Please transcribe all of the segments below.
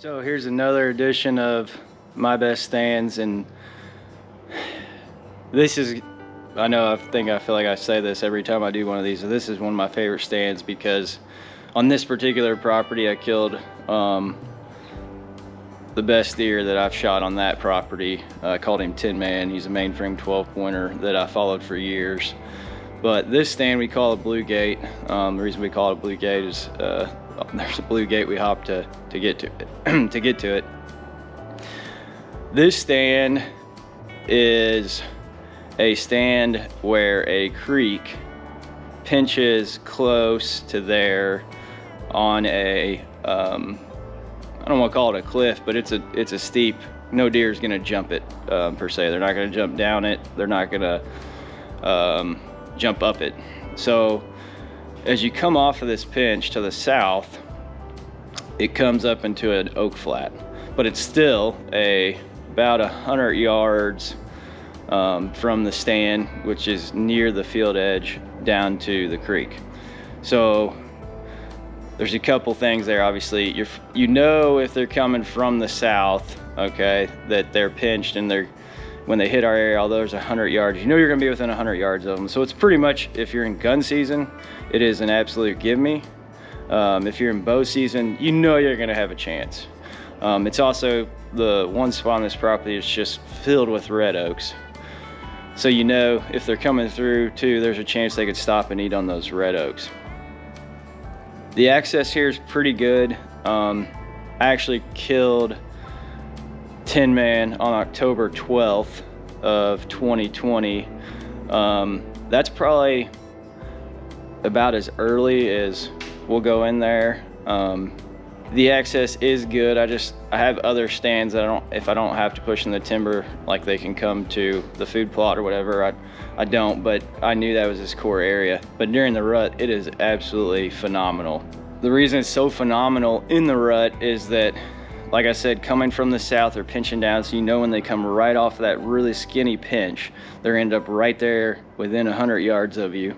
So here's another edition of My Best Stands, and this is, I feel like I say this every time I do one of these, this is one of my favorite stands because on this particular property I killed the best deer that I've shot on that property. I called him Tin Man. He's a mainframe 12 pointer that I followed for years. But this stand we call a blue gate. The reason we call it a blue gate is there's a blue gate we hop to get to it. to get to it. This stand is a stand where a creek pinches close to there on a I don't want to call it a cliff, but it's a steep. No deer is going to jump it per se. They're not going to jump down it. They're not going to jump up it. So as you come off of this pinch to the south, it comes up into an oak flat, but it's still about 100 yards from the stand, which is near the field edge, down to the creek. So there's a couple things there. Obviously, you know if they're coming from the south, okay, that they're pinched, and when they hit our area, although there's 100 yards, you know you're gonna be within 100 yards of them. So it's pretty much, if you're in gun season, it is an absolute give me. If you're in bow season, you know you're gonna have a chance. It's also the one spot on this property is just filled with red oaks. So you know if they're coming through too, there's a chance they could stop and eat on those red oaks. The access here is pretty good. I actually killed Tin Man on October 12th of 2020. That's probably about as early as we'll go in there. The access is good. I have other stands that if I don't have to push in the timber, like they can come to the food plot or whatever, I don't, but I knew that was his core area. But during the rut, it is absolutely phenomenal. The reason it's so phenomenal in the rut is that, like I said, coming from the south, they're pinching down, so you know when they come right off of that really skinny pinch, they're end up right there within 100 yards of you.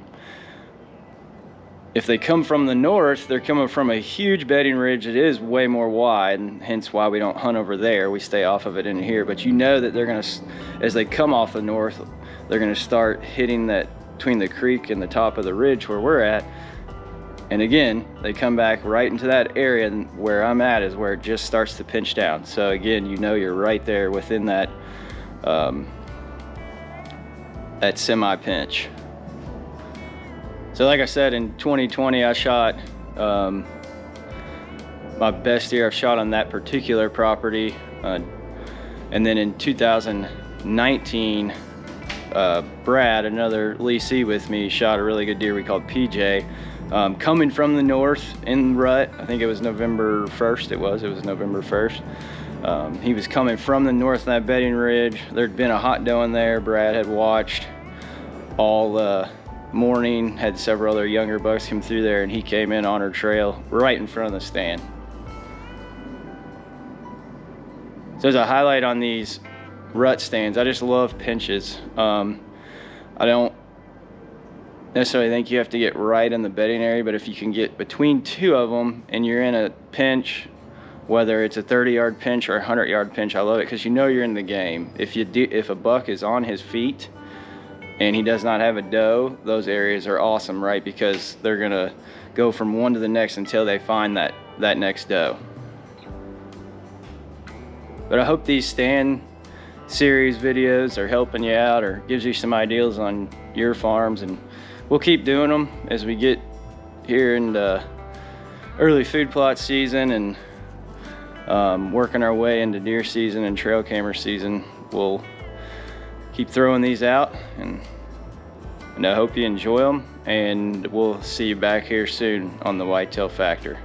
If they come from the north, they're coming from a huge bedding ridge. It is way more wide, and hence why we don't hunt over there. We stay off of it in here. But you know that they're gonna, as they come off the north, they're gonna start hitting that between the creek and the top of the ridge where we're at. And again, they come back right into that area, and where I'm at is where it just starts to pinch down. So again, you know you're right there within that that semi pinch. So like I said, in 2020, I shot my best deer I've shot on that particular property. And then in 2019, Brad, another leasee with me, shot a really good deer we called PJ. Coming from the north in rut, I think it was November 1st, it was November 1st. He was coming from the north in that bedding ridge. There'd been a hot doe in there. Brad had watched all morning, had several other younger bucks come through there, and he came in on her trail right in front of the stand. So as a highlight on these rut stands, I just love pinches. I don't necessarily think you have to get right in the bedding area, but if you can get between two of them and you're in a pinch, whether it's a 30-yard pinch or a 100-yard pinch, I love it because you know you're in the game. If a buck is on his feet and he does not have a doe, those areas are awesome, right? Because they're gonna go from one to the next until they find that next doe. But I hope these stand series videos are helping you out or gives you some ideas on your farms, and we'll keep doing them as we get here in the early food plot season and working our way into deer season and trail camera season. We'll keep throwing these out, and I hope you enjoy them, and we'll see you back here soon on the Whitetail Factor.